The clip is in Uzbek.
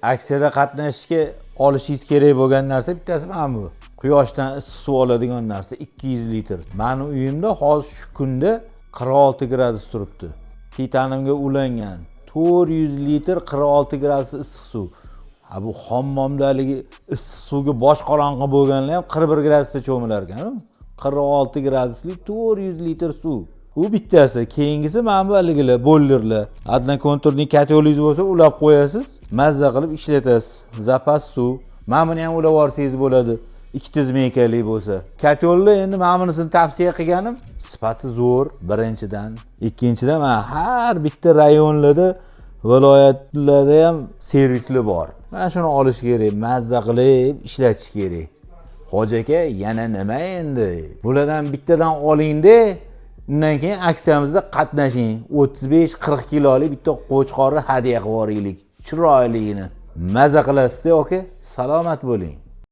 Aksiyada qatnashishga olishingiz kerak bo'lgan narsa bittasi mana bu. Quyoshdan issiq suv oladigan narsa 200 litr. Meni uyimda hozir shu kunda 46 gradus turibdi. Titanimga ulangan 400 litr 46 gradus issiq suv. Ha bu hammomdaligi issiq suvga bosh qorong'i bo'lganlar ham 41 gradusda cho'milar ekan. 46 graduslik 400 litr suv. Bu bittasi, keyingisi mana bu haligilar, boilerlar. Adna konturning katyolingiz bo'lsa, ulab qo'yasiz, mazza qilib ishlatasiz. Zapas suv. Mana buni ham ulab olsangiz bo'ladi. 2 zmeykalik bo'lsa. Katyollar endi mana bunisini tavsiya qilganim, sifati zo'r birinchidan. Ikkinchidan mana har bitta rayonlarda, viloyatlarda ham servislar bor. Mana shuni olish kerak, mazza qilib ishlatish kerak. Hoji aka, yana nima endi? Bulardan bittadan oling-da, undan keyin aksiyamizda qatnashing. 35-40 kilolik bitta qo'chqorni hadya qilib yuboraylik. Chiroyligini. Mazza qilasizda, aka. Salomat bo'ling.